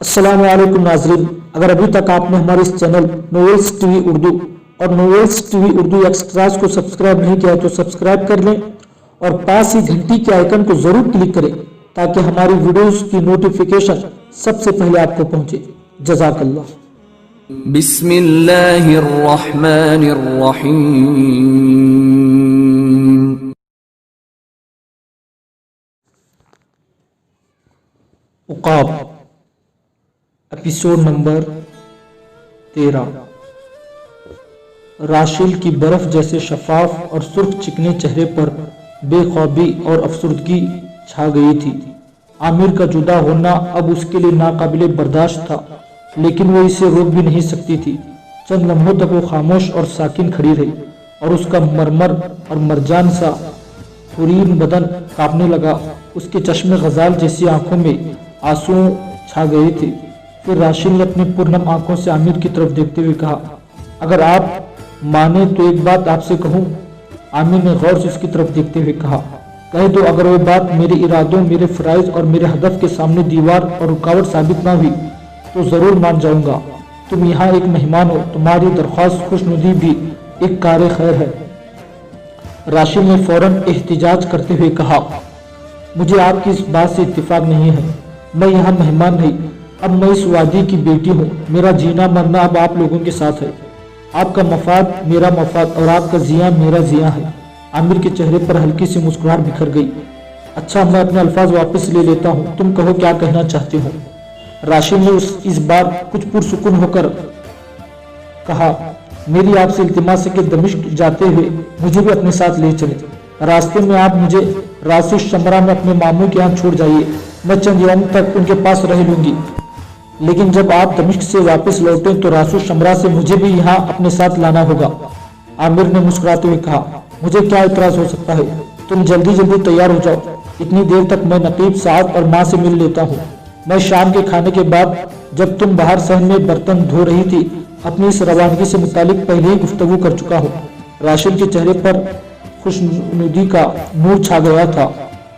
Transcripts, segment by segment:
अस्सलाम वालेकुम नाजरीन, अगर अभी तक आपने हमारे इस चैनल नोवेल्स टीवी उर्दू और नोवेल्स टीवी उर्दू एक्स्ट्रास को सब्सक्राइब नहीं किया है तो सब्सक्राइब कर लें और पास ही घंटी के आइकन को जरूर क्लिक करें ताकि हमारी वीडियोस की नोटिफिकेशन सबसे पहले आपको पहुंचे। जज़ाकल्लाह। बिस्मिल्लाहिर्रहमानिर्रहीम। उक़ाब, एपिसोड नंबर 13। राशिल की बर्फ जैसे शफाफ और सुर्ख चिकने चेहरे पर बेख्वाबी और अफसुर्दगी छा गई थी। आमिर का जुदा होना अब उसके लिए नाकाबिले बर्दाश्त था, लेकिन वो इसे रोक भी नहीं सकती थी। चंद लम्हों तक वो खामोश और साकिन खड़ी रही और उसका मरमर और मरजान सा हुरीन बदन कांपने लगा। उसके चश्मे गजाल जैसी आंखों में आंसू छा गए थे। फिर राशिल ने अपनी पुरनम आंखों से आमिर की तरफ देखते हुए कहा, अगर आप माने तो एक बात आपसे कहूं। आमिर ने गौर से उसकी तरफ देखते हुए कहा, कह दो, अगर वो बात मेरे इरादों, मेरे फराइज और मेरे हदफ के सामने दीवार और रुकावट साबित ना हुई तो जरूर मान जाऊंगा। तुम यहाँ एक मेहमान हो, तुम्हारी दरख्वास्त खुशनुदी भी एक कार खैर है। राशिल ने फौरन एहतिजाज करते हुए कहा, मुझे आपकी इस बात से इत्तेफाक नहीं है। मैं यहाँ मेहमान नहीं, अब मैं इस वादी की बेटी हूँ। मेरा जीना मरना अब आप लोगों के साथ है। आपका मफाद मेरा मफाद और आपका जिया मेरा जिया है। आमिर के चेहरे पर हल्की सी मुस्कुराहट बिखर गई। अच्छा, मैं अपने अल्फाज वापस ले लेता हूँ, तुम कहो क्या कहना चाहते हो। राशिद ने इस बार कुछ पुरसुकून होकर कहा, मेरी आपसे इल्तिमास है कि दमिश्क जाते हुए मुझे भी अपने साथ ले चले। रास्ते में आप मुझे रासुल शमरा में अपने मामू के यहाँ छोड़ जाइए। मैं चंद यौम तक उनके पास रह लूंगी, लेकिन जब आप दमिश्क से वापस लौटे तो रासुल शमरा से मुझे भी यहाँ अपने साथ लाना होगा। आमिर ने मुस्कुराते हुए कहा, मुझे क्या इतराज हो सकता है। तुम जल्दी जल्दी तैयार हो जाओ। इतनी देर तक मैं नकीब साहब और माँ से मिल लेता हूँ। मैं शाम के खाने के बाद जब तुम बाहर सहन में बर्तन धो रही थी अपनी इस रवानगी से मुतालिक पहले ही गुफ्तगू कर चुका हूँ। राशिद के चेहरे पर खुशनुदी का नूर छा गया था।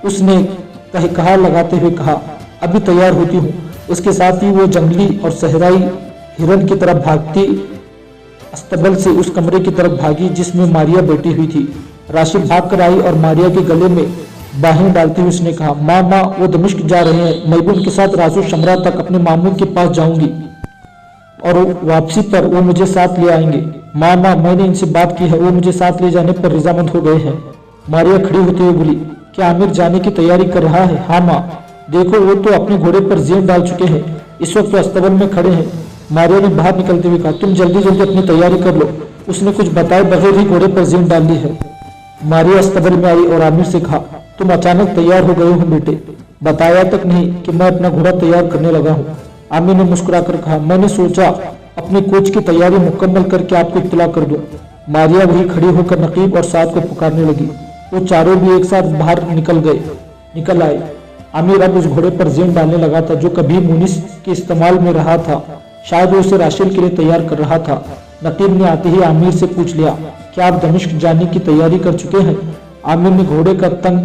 उसने कहा लगाते हुए कहा, अभी तैयार होती हूँ। उसके साथ ही वो जंगली और सहराई हिरन की तरफ भागती अस्तबल से उस कमरे की तरफ भागी जिसमें मारिया बैठी हुई थी। राशिद भाग कर आई और मारिया के गले में बाहें डालते हुए उसने कहा, माँ माँ, वो दमिश्क जा रहे हैं। मैं भी उनके साथ रासुल शमरा तक अपने मामू के पास जाऊंगी और वापसी पर वो मुझे साथ ले आएंगे। माँ माँ, मैंने इनसे बात की है, वो मुझे साथ ले जाने पर रजामंद हो गए हैं। मारिया खड़ी होते हुए बोली, क्या आमिर जाने की तैयारी कर रहा है? हाँ माँ, देखो वो तो अपने घोड़े पर जेब डाल चुके हैं, इस वक्त तो अस्तबल में खड़े हैं। मारिया ने बाहर निकलते हुए कहा, तुम जल्दी जल्दी अपनी तैयारी कर लो। उसने कुछ बताए बगैर ही घोड़े पर जेब डाल ली है। मारिया अस्तबल में आई और आमिर से कहा, तुम अचानक तैयार हो गए हो बेटे, बताया तक नहीं कि मैं अपना घोड़ा तैयार करने लगा हूँ। आमिर ने मुस्कुराकर कहा, मैंने सोचा अपनी कोच की तैयारी मुकम्मल करके आपको इत्तला कर दूं। मारिया वही खड़ी होकर नकीब और साद को पुकारने लगी। वो चारों भी एक साथ बाहर निकल आए। आमिर अब उस घोड़े पर जेन डालने लगा था जो कभी मुनिस के इस्तेमाल में रहा था। शायद वो उसे राशिल के लिए तैयार कर रहा था। नकीब ने आते ही आमिर से पूछ लिया, क्या आप दमिश्क जाने की तैयारी कर चुके हैं? आमिर ने घोड़े का तंग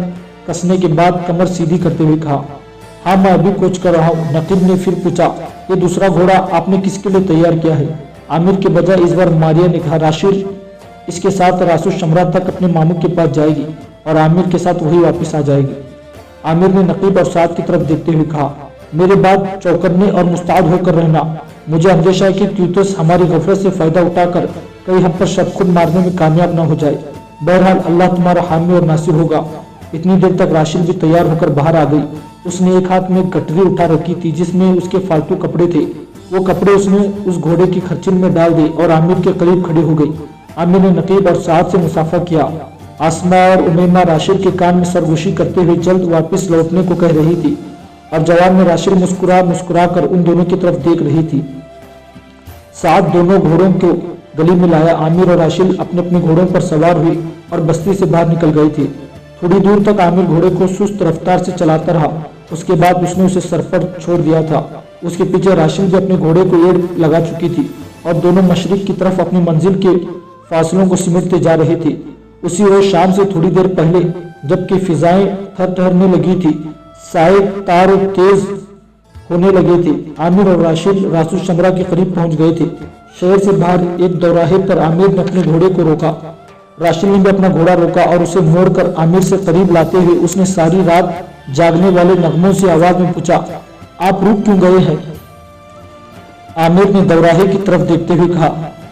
कसने के बाद कमर सीधी करते हुए कहा, हाँ मैं अभी कोच कर रहा हूँ। नकीब ने फिर पूछा, ये दूसरा घोड़ा आपने किसके लिए तैयार किया है? आमिर के बजाय इस बार मारिया ने कहा, राशिल इसके साथ रासुल शमरा तक अपने मामू के पास जाएगी और आमिर के साथ वही वापस आ जाएगी। आमिर ने नकीब और साद की तरफ देखते हुए कहा, मेरे बाद चौकन्ने और मुस्तैद होकर रहना। मुझे अंदेशा है कि ट्यूटस हमारी गफलत से फायदा उठाकर कहीं हम पर शब खुद मारने में कामयाब न हो जाए। बहरहाल अल्लाह तुम्हारा हामी और नासिर होगा। इतनी देर तक राशिल भी तैयार होकर बाहर आ गई। उसने एक हाथ में गठरी उठा रखी थी जिसमें उसके फालतू कपड़े थे। वो कपड़े उसने उस घोड़े की खर्चिन में डाल दिए और आमिर के करीब खड़ी हो गई। आमिर ने नकीब और साद से मुसाफा किया। आसमा और उमैमा राशिल के कान में सरगोशी करते हुए जल्द वापस लौटने को कह रही थी और जवाब में राशिल मुस्कुरा कर उन दोनों की तरफ देख रही थी। साद दोनों घोड़ों को गली में लाया। आमिर और राशिल अपने अपने घोड़ों पर सवार हुई और बस्ती से बाहर निकल गए थे। थोड़ी दूर तक आमिर घोड़े को सुस्त रफ्तार से चलाता रहा। उसके बाद उसने उसे सर पर छोड़ दिया था। उसके पीछे राशिल भी अपने घोड़े को एड़ लगा चुकी थी और दोनों मशरिक की तरफ अपनी मंजिल के फासलों को सिमटते जा रहे थे। उसी रोज शाम से थोड़ी देर पहले जबकि फिजाएं थर थरने लगी थी, साए तार तेज होने लगे थे। आमिर और राशिद रासू शमरा के करीब पहुंच गए थे। शहर से बाहर एक दौराहे पर आमिर ने अपने घोड़े को रोका। राशिद ने भी अपना घोड़ा रोका और उसे मोड़कर आमिर से करीब लाते हुए उसने सारी रात जागने वाले नगमों से आवाज में पूछा, आप रुक क्यों गए हैं? आमिर ने दौराहे की तरफ देखते हुए कहा,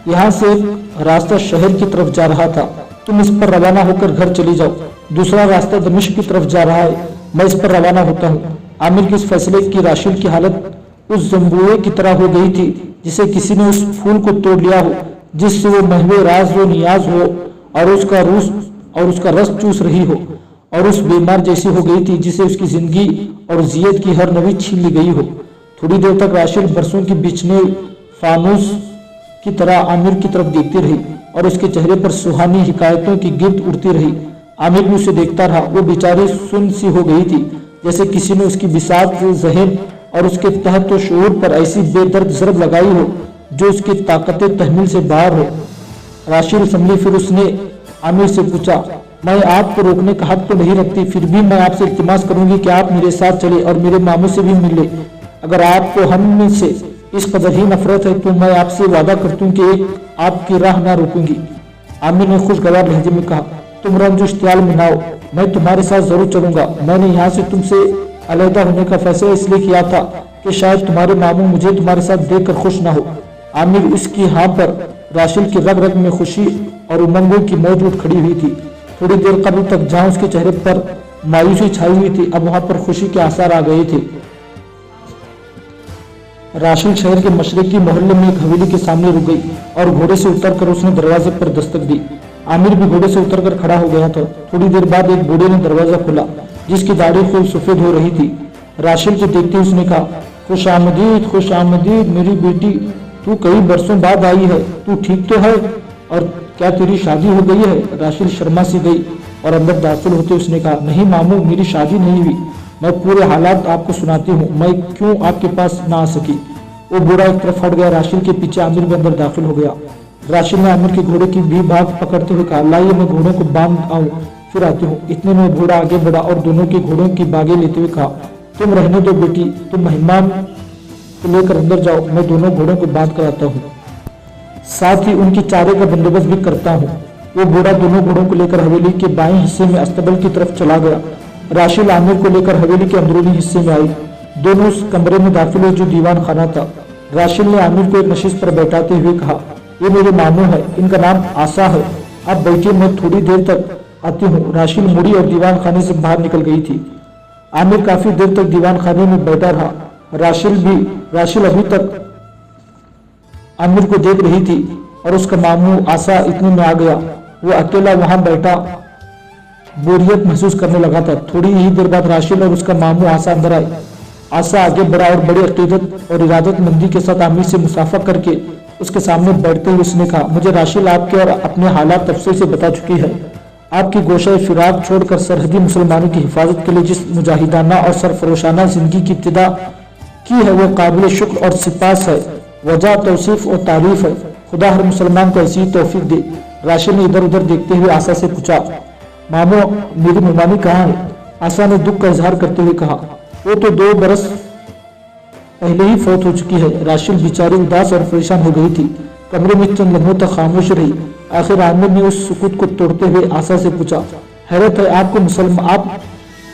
यहाँ से रास्ता शहर की तरफ जा रहा था, तुम इस पर रवाना होकर घर चली जाओ। दूसरा रास्ता दमिश्क की तरफ जा रहा है, मैं इस पर रवाना होता हूँ। आमिर के इस फैसले की राशिद की हालत उस जंबुए की तरह हो गई थी जिसे किसी ने उस फूल को तोड़ लिया हो, जिससे वो महवे राज व नियाज हो और उसका रस चूस रही हो, और उस बीमार जैसी हो गई थी जिसे उसकी जिंदगी और जियत की हर नवी छीन ली गई हो। थोड़ी देर तक राशिद बरसों की बिछने फानूस की तरह आमिर की तरफ देखती रही और उसके चेहरे पर सुहानी हिकायतों की गिरद उड़ती रही। आमिर भी उसे देखता रहा। वो बेचारी सुन सी हो गई थी, जैसे किसी ने उसकी बिसात ज़हन और उसके तहत व शऊर पर ऐसी बेदर्द ज़रब लगाई हो जो उसकी ताकत तहमील से बाहर हो। राशिद संभली, फिर उसने आमिर से पूछा, मैं आपको रोकने का हक तो नहीं रखती, फिर भी मैं आपसे इल्तिमास करूंगी कि आप मेरे साथ चले और मेरे मामू से भी मिले। अगर आपको हम में से इस कदर ही नफरत है तो मैं आपसे वादा करती हूँ कि एक आपकी राह ना रोकूंगी। आमिर ने खुशगवार लहजे में कहा, तुम रंज इश्तियाल में ना हो, मैं तुम्हारे साथ जरूर चलूंगा। मैंने यहाँ से तुमसे अलहदा होने का फैसला इसलिए किया था कि शायद तुम्हारे मामू मुझे तुम्हारे साथ देखकर खुश ना हो। आमिर इसकी हाँ पर राशिद की रग रग में खुशी और उमंगों की मौज उठ खड़ी हुई थी। थोड़ी देर कबल तक जहाँ उसके चेहरे पर मायूसी छाई हुई थी, अब वहां पर खुशी के आसार आ गए थे। राशिद शहर के मशरकी मोहल्ले में एक हवेली के सामने रुक गई और घोड़े से उतरकर उसने दरवाजे पर दस्तक दी। आमिर भी घोड़े से उतरकर खड़ा हो गया था। थोड़ी देर बाद एक बूढ़े ने दरवाजा खोला जिसकी दाढ़ी खूब सफेद हो रही थी। राशिद को देखते उसने कहा, खुश आमदीद मेरी बेटी, तू कई बरसों बाद आई है, तू ठीक तो है और क्या तेरी शादी हो गई है? राशिद शर्मा सी गई और अंदर दाखिल होते उसने कहा, नहीं मामू, मेरी शादी नहीं हुई। मैं पूरे हालात आपको सुनाती हूँ, मैं क्यों आपके पास ना आ सकी। वो बूढ़ा एक तरफ हट गया। राशिद के पीछे आमिर भी अंदर दाखिल हो गया। राशिद ने आमिर के घोड़े की भी भाग पकड़ते हुए कहा, लाइए मैं घोड़ों को बांध आऊं, फिर आती हूँ। इतने में बूढ़ा आगे बढ़ा और दोनों के घोड़ों की बागें लेते हुए कहा, तुम रहने दो बेटी, तुम मेहमान को लेकर अंदर जाओ, मैं दोनों घोड़ों को बांध कर आता हूँ, साथ ही उनकी चारे का बंदोबस्त भी करता हूँ। वो बूढ़ा दोनों घोड़ों को लेकर हवेली के बाएं हिस्से में अस्तबल की तरफ चला गया। राशिद आमिर को लेकर हवेली के अंदरूनी हिस्से में आई। दोनों उस कमरे में दाखिल हुए जो दीवान खाना था। राशिद ने आमिर को एक नशिश पर बैठाते हुए कहा, ये मेरे मामू है, इनका नाम आसा है, आप बैठिए, मैं थोड़ी देर तक आती हूँ। राशिद मुड़ी और दीवान खाने से बाहर निकल गई थी। आमिर काफी देर तक दीवान खाने में बैठा रहा। राशिद अभी तक आमिर को देख रही थी और उसका मामू आसा इतने में आ गया। वो अकेला वहां बैठा बोरियत महसूस करने लगा था। थोड़ी ही देर बाद राशिद और उसका मामू आसा अंदर आए। आसा आगे बढ़ा और बड़ी अकीदत और इरादत मंदी के साथ आमिर से मुसाफा करके उसके सामने बैठते हुए उसने कहा, मुझे राशिद आपके और अपने हालात तफसील से बता चुकी है। आपकी गोशा फिराक छोड़कर सरहदी मुसलमानों की हिफाजत के लिए जिस मुजाहिदाना और सरफरोशाना जिंदगी की इब्तिदा की है वो काबिल शुक्र और सिपास है, वजह तौसीफ और तारीफ है। खुदा हर मुसलमान को ऐसी तौफीक दे। राशिद ने इधर उधर देखते हुए आसा से पूछा, मामू मेरी मुमानी कहाँ है? आसा ने दुख का इजहार करते हुए कहा, वो तो 2 बरस पहले ही फौत हो चुकी है। राशिद बेचारी उदास और परेशान हो गई थी। कमरे में चंद लम्हों तक खामोश रही। आखिर आमिर ने उस सुकूत को तोड़ते हुए आसा से पूछा, हैरत है, आपको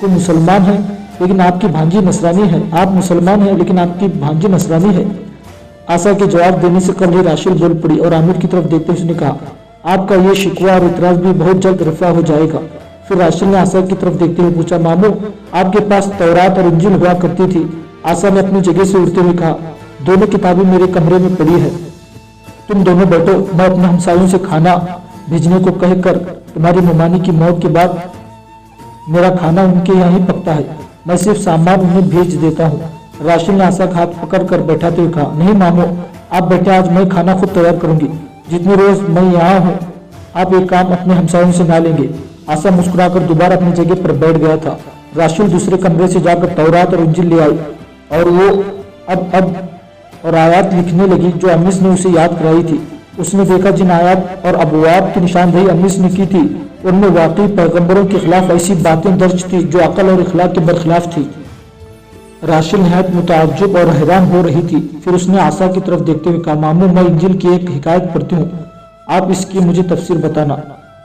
मुसलमान है लेकिन आपकी भांजी नसरानी है। आप मुसलमान हैं लेकिन आपकी भांजी नसरानी है। आसा के जवाब देने से कल ही राशिद बोल पड़ी और आमिर की तरफ देखते उसने कहा, आपका ये शिकवा और इतराज भी बहुत जल्द रफा हो जाएगा। फिर राशिद ने आसा की तरफ देखते हुए पूछा, मामू आपके पास तौरात और इंजील हुआ करती थी? आसा ने अपनी जगह से उठते हुए कहा, दोनों किताबें मेरे कमरे में पड़ी है, तुम दोनों बैठो, मैं अपने हमसायों से खाना भेजने को कहकर तुम्हारी मुमानी की मौत के बाद मेरा खाना उनके यहाँ ही पकता है, मैं सिर्फ सामान उन्हें भेज देता हूँ। राशिद ने आसा का हाथ पकड़ कर बैठाते हुए कहा, नहीं मामू आप बैठे, आज मैं खाना खुद तैयार करूंगी। जितनी रोज मैं यहाँ हूँ आप एक काम अपने हमसायों से ना लेंगे। आसा मुस्कुराकर दोबारा अपनी जगह पर बैठ गया था। राशिद दूसरे कमरे से जाकर तौरात और इंजील ले आई और वो अब और आयात लिखने लगी जो अमीस ने उसे याद कराई थी। उसने देखा जिन आयात और अबवाब की निशानदेही अमीस ने की थी उनमें वाकई पैगंबरों के खिलाफ ऐसी बातें दर्ज थी जो अकल और इखलाक के बरखिलाफ थी। राशिल निहायत मुताज्जुब और हैरान हो रही थी। फिर उसने आसा की तरफ देखते हुए कहा, मामू मैं इंजिल की एक हिकायत पढ़ती हूँ, आप इसकी मुझे तफसीर बताना।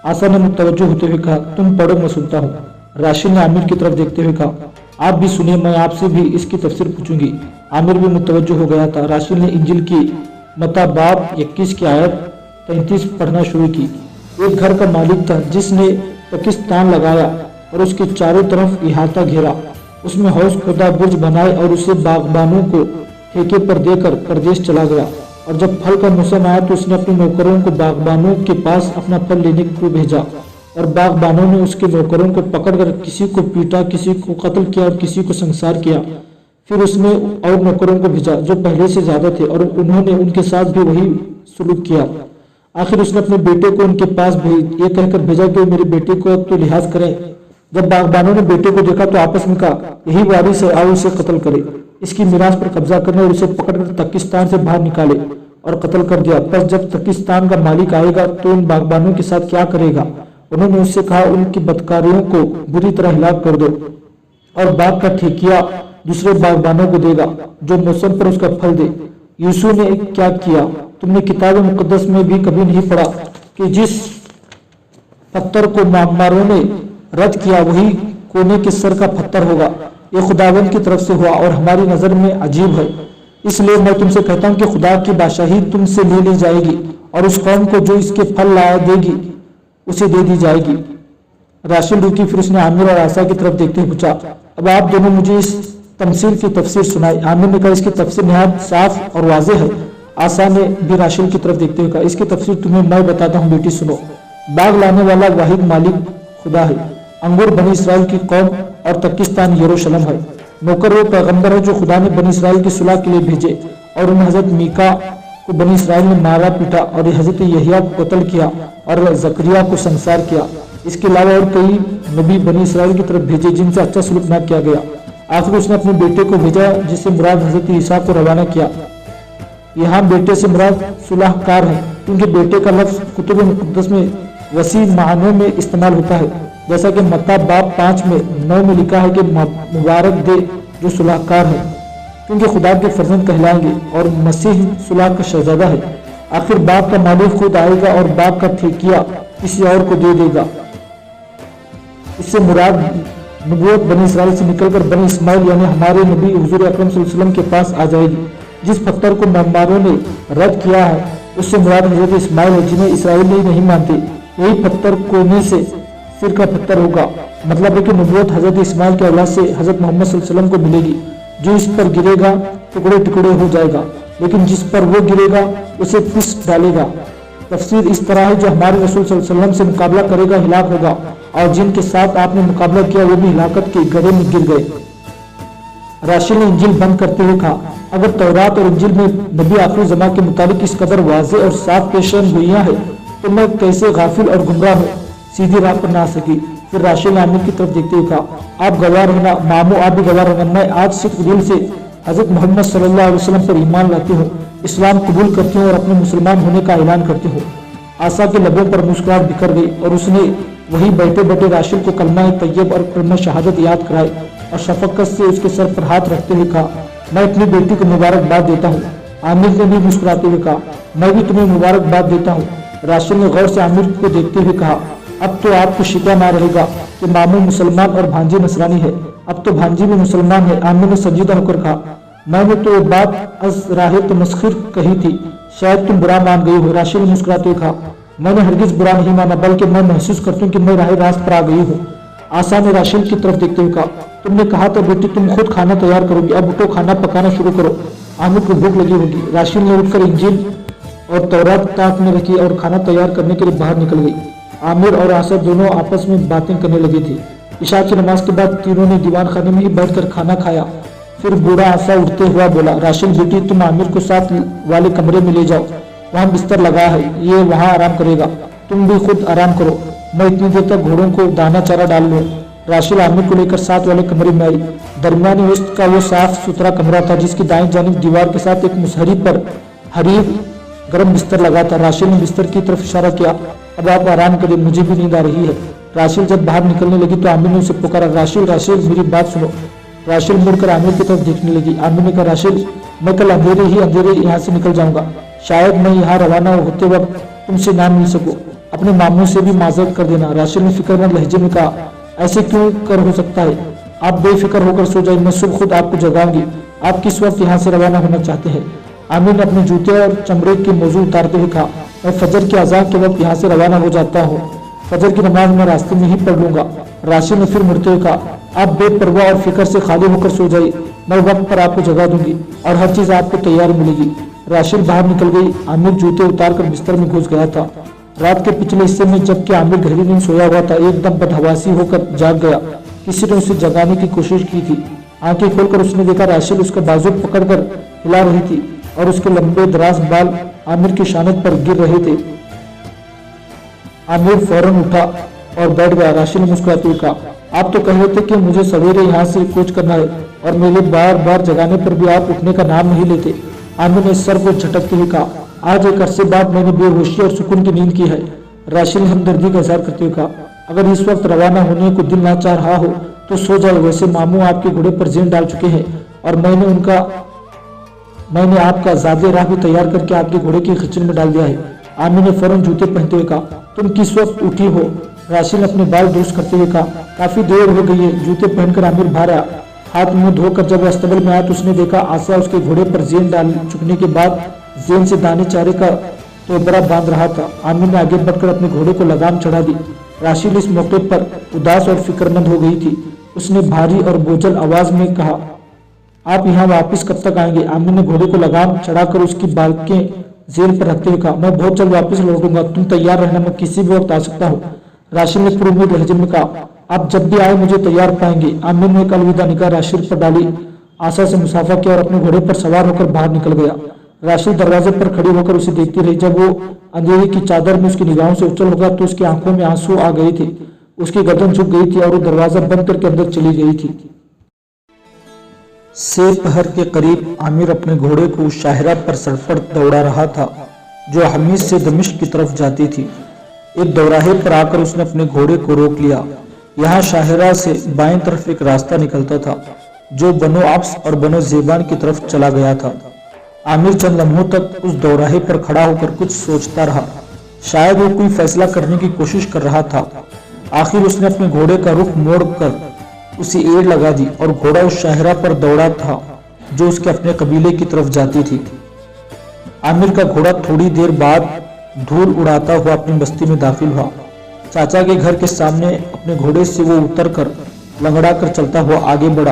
आसा ने मुतवज्जो होते हुए कहा, तुम पढ़ो मैं सुनता हूँ। राशिल ने आमिर की तरफ देखते हुए कहा, आप भी सुनिए, मैं आपसे भी इसकी तफसीर पूछूंगी। आमिर भी मुतवज्जो हो गया था। राशिल ने इंजिल की मता बाब 21 की आयत 33 पढ़ना शुरू की। एक घर का मालिक था जिसने पाकिस्तान लगाया और उसके चारों तरफ इहाता घेरा। उसमें हौज खुदा बुर्ज बनाए और उसे बागबानों को ठेके पर देकर परदेश चला गया। और जब फल का मौसम आया तो उसने अपने नौकरों को बागबानों के पास अपना फल लेने को भेजा। और बागबानों ने उसके नौकरों को पकड़कर किसी को पीटा, किसी को कत्ल किया और किसी को संसार किया। फिर उसने और नौकरों को भेजा जो पहले से ज्यादा थे और उन्होंने उनके साथ भी वही सुलूक किया। आखिर उसने अपने बेटे को उनके पास ये कहकर भेजा कि मेरे बेटे को तो लिहाज करें। जब बागबानों ने बेटे को देखा तो आपस में कहा, यही वारिस है, आओ इसे कत्ल करे, इसकी मिरास पर कब्जा करने और उसे पकड़कर तकिस्तान से बाहर निकाले और कत्ल कर दिया। पर जब तकिस्तान का मालिक आएगा तो उन बागबानों के साथ क्या करेगा? उन्होंने उससे कहा, उनकी बदकारियों को बुरी तरह हिलाक कर दो और बाग का ठेकिया दूसरे बागबानों को देगा जो मौसम पर उसका फल दे। यूसुफ ने क्या किया? तुमने किताब मुकद्दस में भी कभी नहीं पढ़ा कि जिस पत्थर को मामारों ने रद्द किया वही कोने के सर का पत्थर होगा। ये खुदावंद की तरफ से हुआ और हमारी नजर में अजीब है। इसलिए मैं तुमसे कहता हूँ कि खुदा की बादशाही तुमसे ले ली जाएगी और उस कौम को जो इसके फल लाया देगी उसे दे दी जाएगी। राशिल रुकी, फिर उसने आमिर और आसा की तरफ देखते हुए पूछा, अब आप दोनों मुझे इस तमसील की तफसीर सुनाई। आमिर ने कहा, इसकी तफसीर निहायत साफ और वाज़ेह है। आसा ने भी राशिल की तरफ देखते हुए कहा, इसकी तफसीर तुम्हें मैं बताता हूँ बेटी, सुनो। बाग लाने वाला वाहिद मालिक खुदा है। अंगूर बनी इसराइल की कौम और तकिस्तान यरूशलेम है। नौकर वो पैगंबर है जो खुदा ने बनी इसराइल की सुलह के लिए भेजे और उन्हें हजरत मीका को बनी इसराइल ने मारा पीटा और हजरत यहिया को कत्ल किया और जकरिया को संसार किया। इसके अलावा और कई नबी बनी इसराइल की तरफ भेजे जिनसे अच्छा सलूक न किया गया। आखिर उसने अपने बेटे को भेजा जिससे मुराद हजरत ईसा को रवाना किया। यहाँ बेटे से मुराद सुलहकार है क्योंकि बेटे का लफ्ज कुतुब मुक़द्दस में वसी मानों में इस्तेमाल होता है, जैसा कि मत्ता बाब 5 में 9 में लिखा है कि मुबारक दे जो सुलहकार है, क्योंकि खुदा के फर्जंद कहलाएंगे और मसीह सुलह का शहजादा है। आखिर बाग का मालिक खुद आएगा और बाग का ठेकिया किसी और को दे देगा। इससे मुराद नबूवत बनी इसराइल से निकलकर बनी इस्माइल यानी हमारे नबी हुजूर अकरम सल्लल्लाहु अलैहि वसल्लम के पास आ जाएगी। जिस पत्थर को मम्मारों ने रद्द किया है उससे मुराद हजरत इस्माइल है जिन्हें इसराइल नहीं मानते। यही पत्थर कोने से सिर का पत्थर होगा। मतलब है कि नबूवत हजरत इस्माइल के औलाद से हजरत मोहम्मद सल्लल्लाहु अलैहि वसल्लम को मिलेगी। जो इस पर गिरेगा टुकड़े टुकड़े हो जाएगा, लेकिन जिस पर वो गिरेगा उसे पीस डालेगा। तफसीर इस तरह है, जो हमारे रसूल सल्लल्लाहु अलैहि वसल्लम से मुकाबला करेगा हिलाक होगा और जिनके साथ आपने मुकाबला किया वो भी हिलाकत के गड्ढे में गिर गए। राशिल ने इंजिल बंद करते हुए कहा, अगर तौरात और इंजिल में नबी आखिरी ज़मां के मुताबिक इस कदर वाज़ेह और साफ पेशन गोइयां है तो मैं कैसे गाफिल और गुमराह हूँ, सीधी राह पर ना आ सकी। फिर राशिल ने आमिर की तरफ देखते हुए कहा, आप गवाह रहना, मामू आप भी गवाह रहना, मैं आज सिर्फ दिल से हजरत मोहम्मद सल्लल्लाहु अलैहि वसल्लम पर ईमान लाती हूँ, इस्लाम कबूल करती हूँ और अपने मुसलमान होने का ऐलान करती हूँ। आसा के लबों पर मुस्कुराहट बिखर गई और उसने वही बैठे बैठे राशिल को कलमा तैयब और कलमा शहादत याद कराए और शफकत से उसके सर पर हाथ रखते हुए कहा, मैं अपनी बेटी को मुबारकबाद देता हूँ। आमिर ने भी मुस्कुराते हुए कहा, मैं भी तुम्हें मुबारकबाद देता हूँ। राशिल ने गौर से आमिर को देखते हुए कहा, अब तो आपको शिकवा ना रहेगा कि मामू मुसलमान और भांजी नसरानी है, अब तो भांजी भी मुसलमान है। आमिर ने संजीदा होकर कहा, मैंने तो ये बात अज राह तमस्खिर कही थी, शायद तुम बुरा मान गई हो। राशिल ने मुस्कुराते हुए कहा, मैंने हरगिज बुरा नहीं माना, बल्कि मैं महसूस करती हूँ कि मैं राह रास्त पर आ गई हूँ। आसा ने राशिल की तरफ देखते हुए कहा, तुमने कहा था बेटी तुम खुद खाना तैयार करोगी, अब उठो खाना पकाना शुरू करो, आमिर को भूख लगी होगी। राशिल ने उठकर इंजिल और तौरात ताक में रखी और खाना तैयार करने के लिए बाहर निकल गई। आमिर और आसा दोनों आपस में बातें करने लगी थी। इशा की नमाज के बाद तीनों ने दीवान खाने में ही बैठकर खाना खाया। फिर बूढ़ा आसा उठते हुआ बोला, राशिल बेटी तुम आमिर को साथ वाले कमरे में ले जाओ, वहाँ बिस्तर लगा है, ये वहाँ आराम करेगा, तुम भी खुद आराम करो, मैं इतनी देर तक घोड़ों को दाना चारा डाल लूँ। राशिल आमिर को लेकर साथ वाले कमरे में आई। दरमियानी वस्त का वो साफ सुथरा कमरा था जिसकी दाईं जानिब दीवार के साथ एक मुसहरी पर हरीर गर्म बिस्तर लगा था। राशिल ने बिस्तर की तरफ इशारा किया, अब आप आराम करें, मुझे भी नींद आ रही है। राशिल जब बाहर निकलने लगी तो आमिर ने उसे पुकारा, राशिल राशिल मेरी बात सुनो। राशिल मुड़कर आमिर की तरफ देखने लगी। आमिर ने कहा, राशिल मैं कल अंधेरे ही अंधेरे यहाँ से निकल जाऊंगा। शायद मैं यहाँ रवाना होते वक्त तुमसे ना मिल सकूं। अपने मामू से भी माजरत कर देना। राशिल ने फिक्रमंद लहजे में कहा, ऐसे क्यों कर हो सकता है? आप बेफिक्र होकर सो जाइए, मैं सुबह खुद आपको जगाऊंगी। आप किस वक्त यहाँ से रवाना होना चाहते हैं? आमिर ने अपने जूते और चमड़े के मौजू उतारते हुए कहा, मैं फजर की अज़ान के वक्त यहाँ से रवाना हो जाता हूँ। फजर की नमाज मैं रास्ते में ही पढ़ लूंगा। राशिल ने फिर मुड़ते हुए कहा, आप बेपरवाह और फिक्र से खाली होकर सो जाइए, मैं वक्त पर आपको जगा दूंगी और हर चीज आपको तैयार मिलेगी। राशिल बाहर निकल गई। आमिर जूते उतार कर बिस्तर में घुस गया था। रात के पिछले हिस्से में जबकि आमिर गहरी नींद सोया हुआ था, एकदम बदहवासी होकर जाग गया। किसी ने उसे जगाने की कोशिश की थी। आंखें खोलकर उसने देखा राशिल उसका बाजू पकड़कर हिला रही थी और उसके लंबे दराज बाल आमिर की शानत पर गिर रहे थे। आमिर फौरन उठा और बैठ गया। राशिल ने मुस्कुराते हुए कहा, आप तो कह रहे थे कि मुझे सवेरे यहाँ से कूच करना है और मेरे बार बार जगाने पर भी आप उठने का नाम नहीं लेते। आमिर ने सर को झटकते हुए कहा, आज एक अरसे बाद मैंने बेहोशी और सुकून की नींद की है। राशिल ने हमदर्दी का इजहार करते हुए कहा, अगर इस वक्त रवाना होने को दिल ना चाह रहा हो तो सो जाए। वैसे मामू आपके घोड़े पर जेन डाल चुके हैं और मैंने आपका ज़ादे राह भी तैयार करके आपके घोड़े की खच्चर में डाल दिया है। आमिर ने फौरन जूते पहनते हुए कहा, तुम किस वक्त उठी हो? राशिल ने अपने बाल दुरुस्त करते हुए कहा, काफी देर हो गई है। जूते पहनकर आमिर बाहर आया। हाथ मुंह धोकर जब अस्तबल में आया तो उसने देखा आसिया उसके घोड़े पर जेन डाल चुकने के बाद जेन से दाने चारे का तोबरा बांध रहा था। आमिर ने आगे बढ़कर अपने घोड़े को लगाम चढ़ा दी। राशिल इस मौके पर उदास और फिक्रमंद हो गई थी। उसने भारी और बोझल आवाज में कहा, आप यहाँ वापस कब तक आएंगे? आमिर ने घोड़े को लगाम चढ़ाकर उसकी बालकें जेल पर रखते हुए कहा, मैं बहुत जल्द वापस लौटूंगा, तुम तैयार रहना, मैं किसी भी वक्त आ सकता हूँ। राशिल ने पुरुद लहजे में कहा, आप जब भी आए मुझे तैयार पाएंगे। आमिर ने एक अलविदा निगाह राशिल पर डाली, आशा से मुसाफा किया और अपने घोड़े पर सवार होकर बाहर निकल गया। राशिल दरवाजे पर खड़ी होकर उसे देखती रही। जब वो अंधेरे की चादर में उसकी निगाहों से उछल होगा तो उसकी आंखों में आंसू आ गए थे। उसकी गर्दन झुक गई थी और वो दरवाजा बंद करके अंदर चली गई थी। सेपहर के करीब आमिर अपने घोड़े को उस शाहरा पर सड़फड़ दौड़ा रहा था जो हमीद से दमिश्क की तरफ जाती थी। एक दौराहे पर आकर उसने अपने घोड़े को रोक लिया। यहाँ शाहरा से बाएं तरफ एक रास्ता निकलता था जो बनो अब्स और बनो ज़ेबान की तरफ चला गया था। आमिर चंद लम्हों तक उस दौराहे पर खड़ा होकर कुछ सोचता रहा। शायद वो कोई फैसला करने की कोशिश कर रहा था। आखिर उसने अपने घोड़े का रुख मोड़कर उसे एड़ लगा दी और घोड़ा उस शाहरा पर दौड़ा था जो उसके अपने कबीले की तरफ जाती थी। आमिर का घोड़ा थोड़ी देर बाद धूल उड़ाता हुआ अपनी बस्ती में दाखिल हुआ। चाचा के घर के सामने अपने घोड़े से वो उतरकर लंगड़ा कर चलता हुआ आगे बढ़ा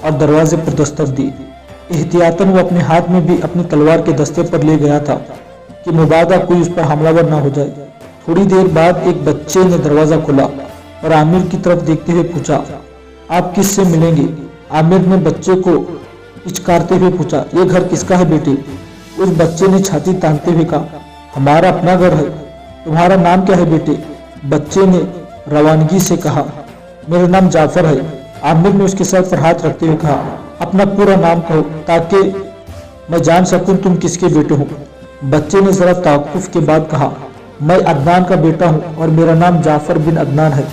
और दरवाजे पर दस्तक दी। एहतियातन वो अपने हाथ में भी अपनी तलवार के दस्ते पर ले गया था कि मुबादा कोई उस पर हमलावर ना हो जाए। थोड़ी देर बाद एक बच्चे ने दरवाजा खोला और आमिर की तरफ देखते हुए पूछा, आप किससे मिलेंगे? आमिर ने बच्चे को इचकारते हुए पूछा, ये घर किसका है बेटे? उस बच्चे ने छाती तानते हुए कहा, हमारा अपना घर है। तुम्हारा नाम क्या है बेटे? बच्चे ने रवानगी से कहा, मेरा नाम जाफर है। आमिर ने उसके सर पर हाथ रखते हुए कहा, अपना पूरा नाम कहो ताकि मैं जान सकूं तुम किसके बेटे हो। बच्चे ने जरा ताकुफ के बाद कहा, मैं अदनान का बेटा हूं और मेरा नाम जाफर बिन अदनान है।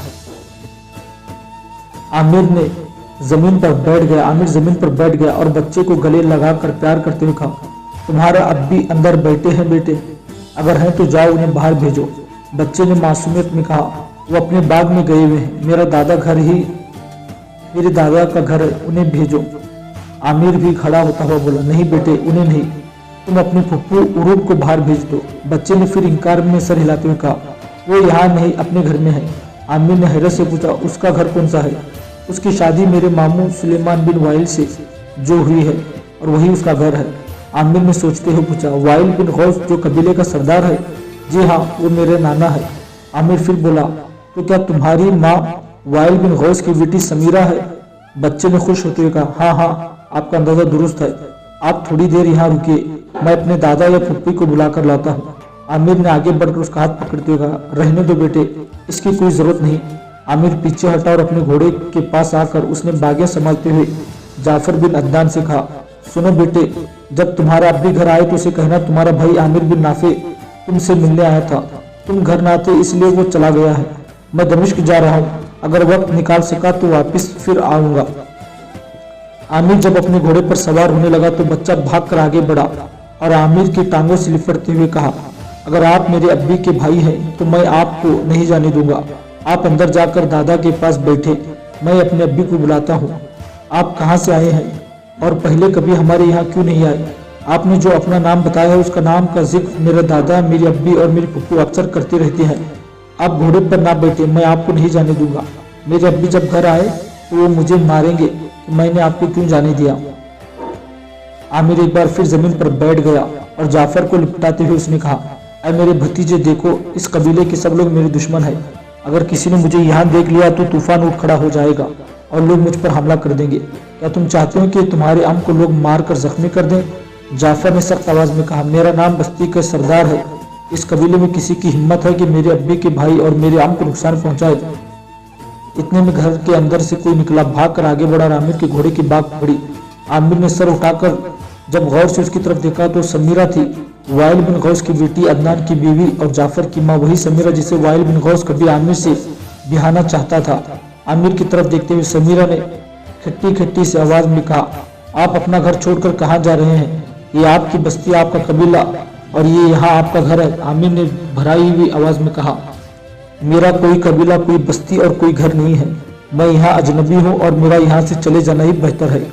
आमिर जमीन पर बैठ गया और बच्चे को गले लगाकर प्यार करते हुए कहा, तुम्हारे अब भी अंदर बैठे हैं बेटे? अगर हैं तो जाओ उन्हें बाहर भेजो। बच्चे ने मासूमियत में कहा, वो अपने बाग में गए हुए हैं, मेरे दादा का घर है, उन्हें भेजो। आमिर भी खड़ा होता हुआ बोला, नहीं बेटे, उन्हें नहीं, तुम अपनी फुप्पू उरूब को बाहर भेज दो। बच्चे ने फिर इनकार में सर हिलाते हुए कहा, वो यहाँ नहीं, अपने घर में है। आमिर ने हैरत से पूछा, उसका घर कौन सा है? उसकी शादी मेरे मामू सुलेमान बिन वाइल से जो हुई है और वही उसका घर है। आमिर ने सोचते हुए पूछा, वाइल बिन गौस जो कबीले का सरदार है? जी हाँ, वो मेरे नाना है। आमिर फिर बोला, तो क्या तुम्हारी माँ वाइल बिन गौस की बेटी समीरा है? बच्चे ने खुश होते हुए कहा, हाँ, आपका अंदाजा दुरुस्त है। आप थोड़ी देर यहाँ रुकिए, मैं अपने दादा या फुप्पी को बुलाकर लाता हूँ। आमिर ने आगे बढ़कर उसका हाथ पकड़ते हुए कहा, रहने दो बेटे, इसकी कोई जरूरत नहीं। आमिर पीछे हटा और अपने घोड़े के पास आकर उसने बागें संभालते हुए जाफर बिन अदनान से कहा, सुनो बेटे, जब तुम्हारा अब भी घर आए तो उसे कहना तुम्हारा भाई आमिर बिन नाफे तुमसे मिलने आया था। तुम घर ना आते इसलिए वो चला गया है। मैं दमिश्क जा रहा हूँ, अगर वक्त निकाल सका तो वापस फिर आऊंगा। आमिर जब अपने घोड़े पर सवार होने लगा तो बच्चा भागकर आगे बढ़ा और आमिर की टांगों से लिपटते हुए कहा, अगर आप मेरे अब्बी के भाई हैं तो मैं आपको नहीं जाने दूंगा। आप अंदर जाकर दादा के पास बैठे, मैं अपने अब्बी को बुलाता हूँ। आप कहाँ से आए हैं और पहले कभी हमारे यहाँ क्यों नहीं आए? आपने जो अपना नाम बताया है उसका नाम का जिक्र मेरा दादा, मेरी अब्बी और मेरी फुप्पू अक्सर करती रहती हैं। आप घोड़े पर ना बैठे, मैं आपको नहीं जाने दूंगा। मेरे अब्बी जब घर आए तो वो मुझे मारेंगे कि मैंने आपको क्यों जाने दिया। आमिर एक बार फिर जमीन पर बैठ गया और जाफर को लिपटाते हुए उसने कहा, अरे मेरे भतीजे देखो, इस कबीले के सब लोग मेरे दुश्मन है। अगर किसी ने मुझे यहाँ देख लिया तो तूफान उठ खड़ा हो जाएगा और लोग मुझ पर हमला कर देंगे। क्या तुम चाहते हो कि तुम्हारे अम को लोग मार कर जख्मी कर दें? जाफर ने सख्त आवाज में कहा, मेरा नाम बस्ती का सरदार है। इस कबीले में किसी की हिम्मत है कि मेरे अब्बी के भाई और मेरे अम को नुकसान पहुंचाए? इतने में घर के अंदर से कोई निकला, भाग कर आगे बढ़ा और आमिर के घोड़े की बाग पड़ी। आमिर ने सर उठाकर जब गौर से उसकी तरफ देखा तो समीरा थी, वाइल बिन गौस की बेटी, अदनान की बीवी और जाफर की माँ, वही समीरा जिसे वाइल बिन गौस कभी आमिर से बिहाना चाहता था। आमिर की तरफ देखते हुए समीरा ने खट्टी खट्टी से आवाज में कहा, आप अपना घर छोड़कर कहाँ जा रहे हैं? ये आपकी बस्ती, आपका कबीला और ये यहाँ आपका घर है। आमिर ने भराई हुई आवाज में कहा, मेरा कोई कबीला, कोई बस्ती और कोई घर नहीं है। मैं यहाँ अजनबी हूँ और मेरा यहाँ से चले जाना ही बेहतर है।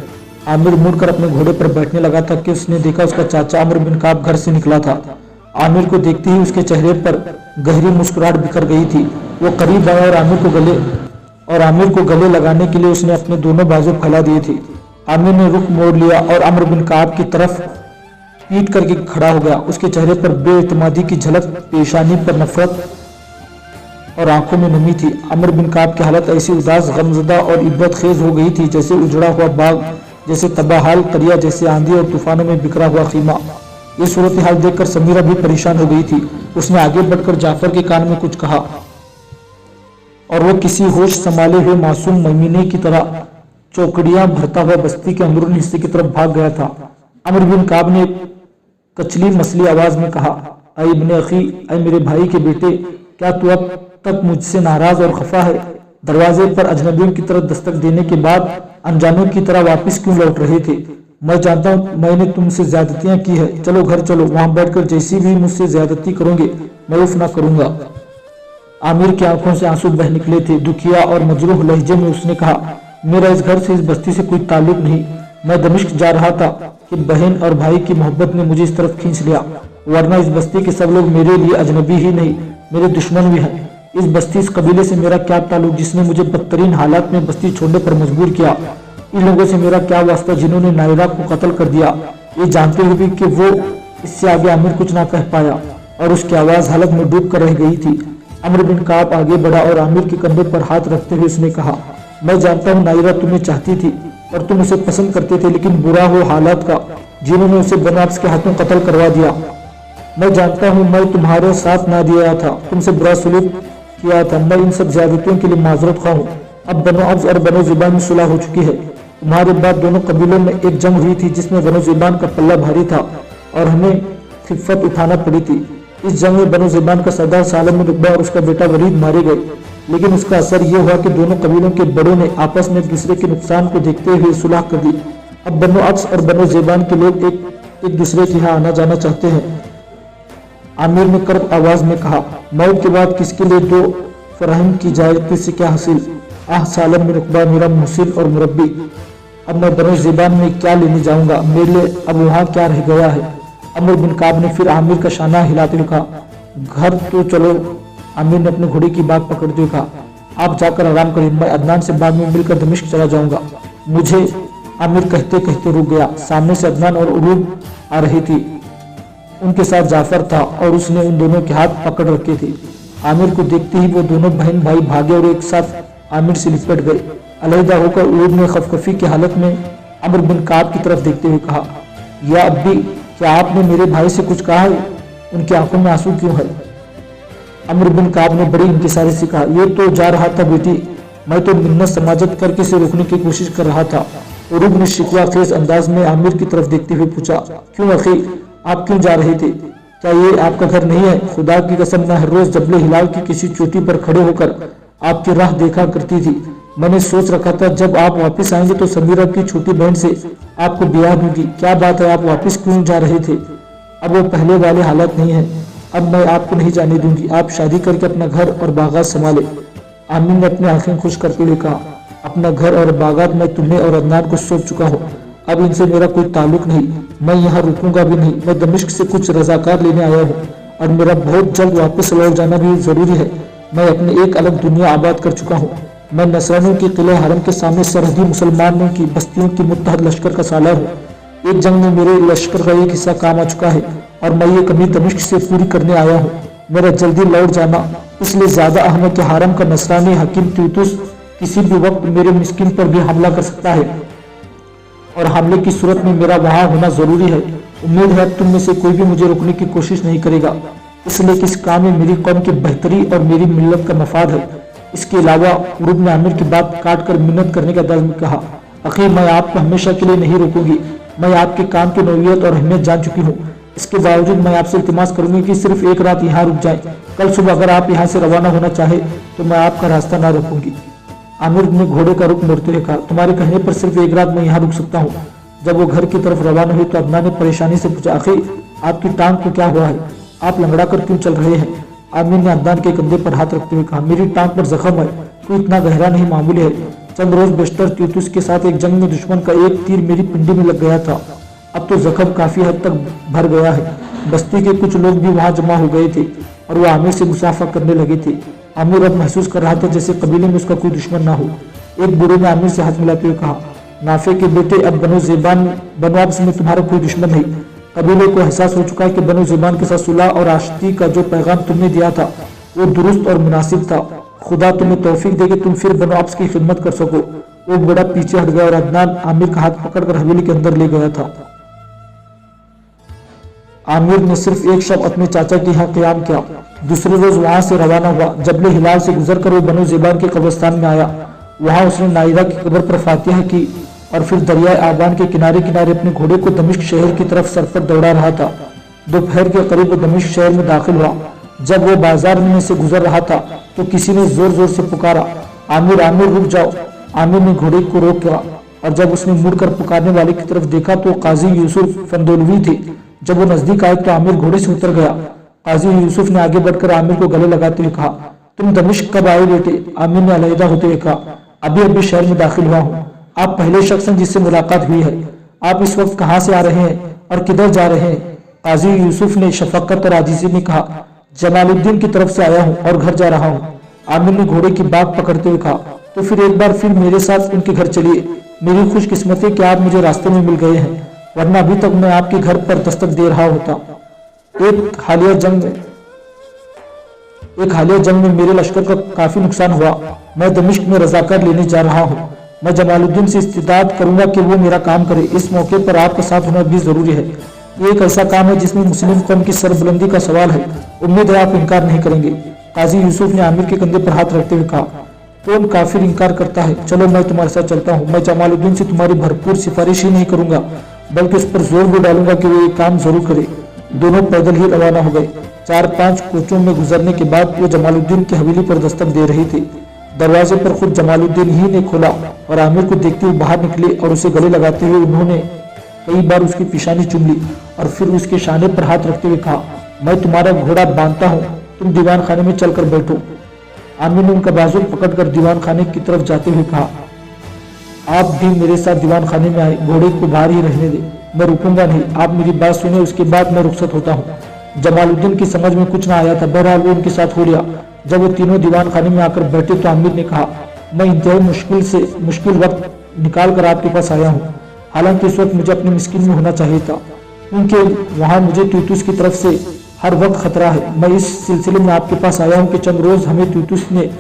आमिर मुड़कर अपने घोड़े पर बैठने लगा था कि उसने देखा उसका चाचा अमर बिन काब घर से निकला था। आमिर को देखते ही उसके चेहरे पर गहरी मुस्कुराहट बिखर गई थी। वो करीब आया और आमिर को गले लगाने के लिए उसने अपने दोनों बाजू फैला दिए थे। आमिर ने रुख मोड़ लिया और अमर बिन काब की तरफ पीट करके खड़ा हो गया। उसके चेहरे पर बेइतमादी की झलक, पेशानी पर नफरत और आंखों में नमी थी। अमर बिन काब की हालत ऐसी उदास, गमजदा और इब्बत खेज हो गई थी जैसे उजड़ा हुआ बाग, जैसे तबाहाल करिया, जैसे आंधी और तूफानों में बिखरा हुआ खीमा। ये सूरत हाल देखकर समीरा भी परेशान हो गई थी। उसने आगे बढ़कर जाफर के कान में कुछ कहा और वो किसी होश संभाले हुए मासूम महीने की तरह चौकड़ियां भरता हुआ बस्ती के अंदरूनी हिस्से की तरफ भाग गया था। अमर बिन काब ने कचली मसली आवाज में कहा, ऐ इब्ने अखी, ऐ मेरे भाई के बेटे, क्या तू अब तक मुझसे नाराज और खफा है? दरवाजे पर अजनबियों की तरफ दस्तक देने के बाद अनजानों की तरह वापस क्यों लौट रहे थे? मैं जानता हूँ मैंने तुमसे ज्यादतियां की है। चलो घर चलो, वहां बैठकर जैसी भी मुझसे ज्यादती करोगे मैं उफ ना करूंगा। आमिर की आंखों से आंसू बह निकले थे। दुखिया और मजरूह लहजे में उसने कहा, मेरा इस घर से, इस बस्ती से कोई ताल्लुक नहीं। मैं दमिश्क जा रहा था कि बहन और भाई की मोहब्बत ने मुझे इस तरफ खींच लिया, वरना इस बस्ती के सब लोग मेरे लिए अजनबी ही नहीं, मेरे दुश्मन भी हैं। इस बस्ती, इस कबीले से मेरा क्या ताल्लुक जिसने मुझे बदतरीन हालात में बस्ती छोड़ने पर मजबूर किया? इन लोगों से मेरा क्या वास्ता जिन्होंने नायरा को कत्ल कर दिया? ये जानते हुए भी कि वो इससे आगे आमिर कुछ ना कह पाया और उसकी आवाज हालत में डूब कर रह गई थी। अमर बिन काब आगे बढ़ा और आमिर के कंधे पर हाथ रखते हुए उसने कहा, मैं जानता हूँ नायरा तुम्हें चाहती थी और तुम उसे पसंद करते थे, लेकिन बुरा हो हालात का जिन्होंने उसे बनाब्स के हाथों कत्ल करवा दिया। मैं जानता हूँ मैं तुम्हारे साथ ना दिया था, तुमसे बुरा सलूक किया था। मैं इन सब ज्यादतियों के लिए माजरत खा हूँ। अब बनो अब्ज और बनो ज़ुबान में सुलह हो चुकी है। तुम्हारे बाद दोनों कबीलों में एक जंग हुई थी जिसमें बनो ज़ुबान का पल्ला भारी था और हमें खिफत उठाना पड़ी थी। इस जंग में बनो ज़ुबान का सरदार सालम बिन उक़बा और उसका बेटा वलीद मारे गए, लेकिन उसका असर यह हुआ कि दोनों कबीलों के बड़ों ने आपस में एक दूसरे के नुकसान को देखते हुए सुलह कर दी। अब बनो अब्स और बनो ज़ुबान के लोग एक दूसरे के यहाँ आना जाना चाहते हैं। आमिर ने कर्ब आवाज में कहा, मौत के बाद किसके लिए दो फराहम की जाए, किससे क्या हासिल? आह सालम बिन उक़बा मेरा मुहसिन और मुरब्बी, अब मैं बनो ज़ुबान में क्या लेने जाऊंगा? मेरे लिए अब वहाँ क्या रह गया है? अमर बिन काब ने फिर आमिर का शाना हिलाते हुए कहा, घर तो चलो। आमिर ने अपने घोड़े की बाग पकड़ते हुए कहा, आप जाकर आराम करें, मैं अदनान से बाद में मिलकर दमिश्क चला जाऊंगा। मुझे, आमिर कहते कहते रुक गया। सामने से अदनान और उलूब आ रही थी, उनके साथ जाफर था और उसने उन दोनों के हाथ पकड़ रखे थे। आमिर को देखते ही वो दोनों बहन भाई भागे और एक साथ आमिर से लिपट गए। अलहदा होकर उलूब ने खफखफी की हालत में अमर बिन काब की तरफ देखते हुए कहा, या अब्बी, क्या आपने मेरे भाई से कुछ कहा है? उनकी आंखों में आंसू क्यों है? अमर बिन काब ने बड़ी इंकिसारी से कहा, ये तो जा रहा था बेटी, मैं तो मिन्नत समाजत करके इसे रोकने की कोशिश कर रहा था। उलूब ने शिकवा खेज अंदाज में आमिर की तरफ देखते हुए पूछा, क्यों अखी, आप क्यों जा रहे थे? क्या ये आपका घर नहीं है? खुदा की कसम, मैं हर रोज जबले हिलाल की किसी चोटी पर खड़े होकर आपकी राह देखा करती थी। मैंने सोच रखा था जब आप वापस आएंगे तो समीरा की छोटी बहन से आपको ब्याह दूंगी। क्या बात है, आप वापस क्यों जा रहे थे? अब वो पहले वाले हालात नहीं है। अब मैं आपको नहीं जाने दूंगी। आप शादी करके अपना घर और बागात संभाले। आमिर ने अपनी आंखें खुश करते हुए कहा, अपना घर और बागात मैं तुम्हें और अदनान को सौंप चुका हूँ। अब इनसे मेरा कोई ताल्लुक नहीं। मैं यहाँ रुकूंगा भी नहीं। मैं दमिश्क से कुछ रजाकार लेने आया हूँ और मेरा बहुत जल्द वापस लौट जाना भी जरूरी है। मैं अपनी एक अलग दुनिया आबाद कर चुका हूँ। मैं नसरानियों के किले हरम के सामने सरहदी मुसलमानों की बस्तियों की मुत्तहद लश्कर का सालार हूँ। एक जंग में मेरे लश्कर का एक हिस्सा काम आ चुका है और मैं ये कमी दमिश्क से पूरी करने आया हूँ। मेरा जल्दी लौट जाना इसलिए ज्यादा अहम है कि हरम का नसरानी हकीम तीतुस किसी भी वक्त मेरे मिस्किन पर भी हमला कर सकता है और हमले की सूरत में मेरा वहां होना जरूरी है। उम्मीद है तुम में से कोई भी मुझे रोकने की कोशिश नहीं करेगा, इसलिए कि इस काम में मेरी कौम की बेहतरी और मेरी मिल्लत का मफाद है। इसके अलावा उरूब ने आमिर की बात काट कर मिन्नत करने का दर्द में कहा, अखी मैं आपको हमेशा के लिए नहीं रोकूंगी। मैं आपके काम की नौयत और अहमियत जान चुकी हूँ। इसके बावजूद मैं आपसे इल्तिमास करूंगी कि सिर्फ एक रात यहाँ रुक जाए। कल सुबह अगर आप यहाँ से रवाना होना चाहे तो मैं आपका रास्ता ना रोकूंगी। आमिर ने घोड़े का रुख मोड़ते हुए कहा, तुम्हारे कहने पर सिर्फ एक रात मैं यहाँ रुक सकता हूँ। जब वो घर की तरफ रवाना हुई तो अदनान ने परेशानी से पूछा, आखिर आपकी टांग को क्या हुआ है? आप लंगड़ा कर क्यों चल रहे हैं? आमिर ने अदनान के कंधे पर हाथ रखते हुए कहा, मेरी टांग पर जख्म है, कोई इतना गहरा नहीं, मामूली है। चंद रोज बेशतर तीतुस के साथ एक जंग में दुश्मन का एक तीर मेरी पिंडी में लग गया था। अब तो जख्म काफी हद तक भर गया है। बस्ती के कुछ लोग भी वहां जमा हो गए थे और वो आमिर से मुसाफा करने लगे थे। आमिर अब महसूस कर रहा था जैसे कबीले में उसका कोई दुश्मन ना हो। एक बूढ़े ने आमिर से हाथ मिलाते हुए कहा, नाफे के बेटे, अब बनो आपस में तुम्हारा कोई दुश्मन नहीं। कबीले को एहसास हो चुका है कि बनो ज़ेबान के साथ सुलह और आशिकी का जो पैगाम तुमने दिया था वो दुरुस्त और मुनासिब था। खुदा तुम्हें तौफीक दे कि तुम फिर बनो आपस की खिदमत कर सको। वो बड़ा पीछे हट गया और अदनान आमिर का हाथ पकड़कर हवेली के अंदर ले गया था। आमिर ने सिर्फ एक शब अपने चाचा के यहाँ क़याम किया। दूसरे रोज वहां से रवाना हुआ। जबले हिलाल से गुजरकर वो बनो ज़ेबान के कब्रिस्तान में आया। वहां उसने नाइदा की कब्र पर फातिहा की और फिर दरिया आबान के किनारे किनारे अपने घोड़े को दमिश्क शहर की तरफ सर पर दौड़ा रहा था। दोपहर के करीब वो दमिश्क शहर में दाखिल हुआ। जब वो बाजार में से गुजर रहा था तो किसी ने जोर जोर से पुकारा, आमिर आमिर रुक जाओ। आमिर ने घोड़े को रोका और जब उसने मुड़कर पुकारने वाले की तरफ देखा तो काजी यूसुफ फंदोलवी थे। जब वो नजदीक आए तो आमिर घोड़े से उतर गया। काजी यूसुफ ने आगे बढ़कर आमिर को गले लगाते हुए कहा, तुम दमिश्क कब आए बेटे? आमिर ने अलहदा होते हुए कहा, अभी शहर में दाखिल हुआ हूँ। आप पहले शख्स हैं जिससे मुलाकात हुई है। आप इस वक्त कहाँ से आ रहे हैं और किधर जा रहे हैं? काजी यूसुफ ने शफकत और आजिज़ी में कहा, जमालुद्दीन की तरफ से आया हूँ और घर जा रहा हूँ। आमिर ने घोड़े की बात पकड़ते हुए कहा, तो फिर एक बार फिर मेरे साथ उनके घर चलिए। मेरी खुशकिस्मती कि आप मुझे रास्ते में मिल गए हैं, वरना अभी तक मैं आपके घर पर दस्तक दे रहा होता। एक हालिया जंग में मेरे लश्कर का काफी नुकसान हुआ। मैं दमिश्क में रजाकार लेने जा रहा हूँ। मैं जमालुद्दीन से इस्तिदाद करूंगा कि वो मेरा काम करे। इस मौके पर आपका साथ होना भी जरूरी है। ये एक ऐसा काम है जिसमें मुस्लिम कौम की सरबुलंदी का सवाल है। उम्मीद है आप इनकार नहीं करेंगे। काजी यूसुफ ने आमिर के कंधे पर हाथ रखते हुए कहा, कौन काफिर इनकार करता है? चलो मैं तुम्हारे साथ चलता हूँ। मैं जमालुद्दीन से तुम्हारी भरपूर सिफारिश ही नहीं करूंगा बल्कि उस पर जोर भी डालूंगा कि वो ये काम जरूर करे। दोनों पैदल ही रवाना हो गए। 4-5 कोचों में गुजरने के बाद वो जमालुद्दीन की हवेली पर दस्तक दे रही थी। दरवाजे पर खुद जमालुद्दीन ही ने खोला और आमिर को देखते हुए बाहर निकले और उसे गले लगाते हुए उन्होंने कई बार उसकी पेशानी चूम ली और फिर उसके शाने पर हाथ रखते हुए कहा, मैं तुम्हारा घोड़ा बांधता हूँ, तुम दीवान खाने में चलकर बैठो। आमिर ने उनका बाजू पकड़कर दीवान खाने की तरफ जाते हुए कहा, आप भी मेरे साथ दीवान खाने में आए। घोड़े को बाहर ही रहने दे, मैं रुकूंगा नहीं। आप मेरी बात सुने, उसके बाद मैं रुखसत होता हूँ। जमालुद्दीन की समझ में कुछ ना आया था। बहरहाल वो उनके साथ हो लिया। जब वो तीनों दीवान खाने में आकर बैठे तो आमिर ने कहा, मैं इंतहाई मुश्किल वक्त निकाल कर आपके पास आया हूँ। हालांकि इस वक्त मुझे अपने मिस्किन में होना चाहिए था, क्योंकि वहाँ मुझे तीतुस की तरफ से हर वक्त खतरा है। मैं इस सिलसिले में आपके पास आया हूँ कि चंद रोज हमें तीतुस ने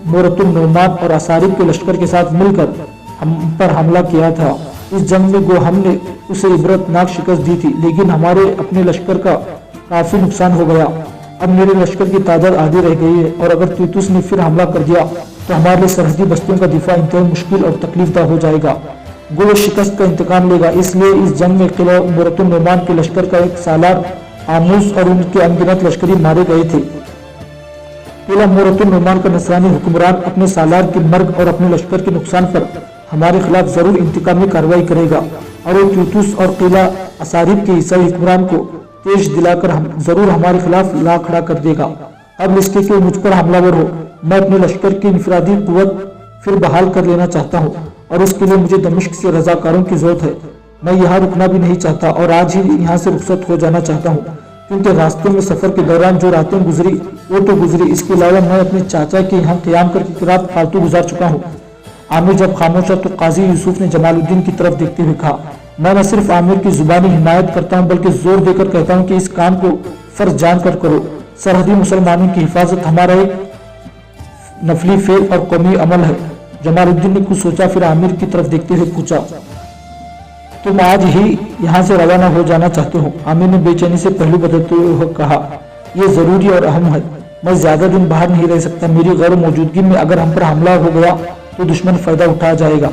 मोरतुल नोमान और असारिब के लश्कर के साथ मिलकर हम पर हमला किया था। इस जंग में गो हमने उसे इबरतनाक शिकस्त दी थी, लेकिन हमारे अपने लश्कर का काफी नुकसान हो गया। अब मेरे लश्कर की तादाद आधी रह गई है और अगर तीतुस ने फिर हमला कर दिया तो हमारे लिए सरहदी बस्तियों का दिफा इंतहाई मुश्किल और तकलीफदा हो जाएगा। गो शिकस्त का इंतकाम लेगा। इसलिए इस जंग में किला मोरतुल नोमान के लश्कर का एक सालार आमूस और उनके अनगिनत लश्करी मारे गए थे। किला मोरतुल नुमान का नसरानी हुक्मरान अपने सालार के मर्ग और अपने लश्कर के नुकसान पर हमारे खिलाफ जरूर इंतकामी कार्रवाई करेगा और वो क्यूतुस और किला असारिब के ईसाई हुक्मरान को तेज दिलाकर जरूर हमारे खिलाफ ला खड़ा कर देगा। अब इसके कि मुझ पर हमलावर हो, मैं अपने लश्कर की इंफरादी कुव्वत फिर बहाल कर लेना चाहता हूँ और उसके लिए मुझे दमिश्क से रजाकारों की जरूरत है। मैं यहाँ रुकना भी नहीं चाहता और आज ही यहाँ से रुखसत हो जाना चाहता हूँ, क्योंकि रास्ते में सफर के दौरान जो रातें गुजरी वो तो गुजरी, इसके अलावा मैं अपने चाचा के यहाँ क़याम करके रात फालतू गुजार चुका हूँ। आमिर जब खामोश तो काजी यूसुफ ने जमालुद्दीन की तरफ देखते हुए कहा, मैं न सिर्फ आमिर की जुबानी हिमायत करता हूँ बल्कि जोर देकर कहता हूँ कि इस काम को फर्ज जान कर करो। सरहदी मुसलमानों की हिफाजत हमारा एक नफली फेल और कौमी अमल है। जमालुद्दीन ने कुछ सोचा, फिर आमिर की तरफ देखते हुए पूछा, तुम आज ही यहाँ से रवाना हो जाना चाहते हो? आमिर ने बेचैनी से पहलू बदलते हुए कहा, यह जरूरी और अहम है। मैं ज्यादा दिन बाहर नहीं रह सकता। मेरी गैर मौजूदगी में अगर हम पर हमला हो गया तो दुश्मन फायदा उठा जाएगा।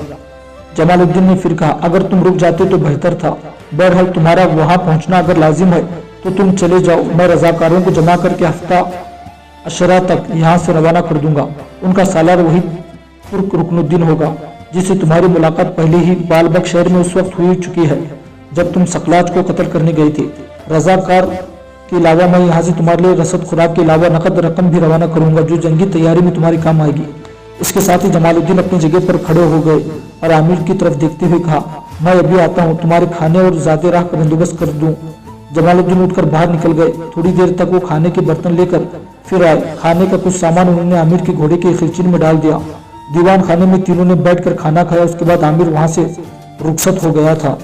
जमालुद्दीन ने फिर कहा, अगर तुम रुक जाते तो बेहतर था। बहरहाल तुम्हारा वहां पहुंचना अगर लाजिम है तो तुम चले जाओ। मैं रजाकारों को जमा करके हफ्ता अशरा तक यहाँ से रवाना कर दूंगा। उनका सालार वही तुर्क रुकनुद्दीन होगा जिससे तुम्हारी मुलाकात पहले ही बालबक शहर में उस वक्त हुई चुकी है जब तुम सकलाज को कत्ल करने गए थे। रजाकार के अलावा मैं यहाँ से तुम्हारे लिए रसद खुराक के अलावा नकद रकम भी रवाना करूंगा जो जंगी तैयारी में तुम्हारे काम आएगी। इसके साथ ही जमालुद्दीन अपनी जगह पर खड़े हो गए और आमिर की तरफ देखते हुए कहा, मैं अभी आता हूँ, तुम्हारे खाने और ज़्यादा राह का बंदोबस्त कर दूं। जमालुद्दीन उठकर बाहर निकल गए। थोड़ी देर तक वो खाने के बर्तन लेकर फिर आए। खाने का कुछ सामान उन्होंने आमिर के घोड़े के खिलचिन में डाल दिया। दीवान खाने में तीनों ने बैठकर खाना खाया। उसके बाद आमिर वहां से रुखसत हो गया था।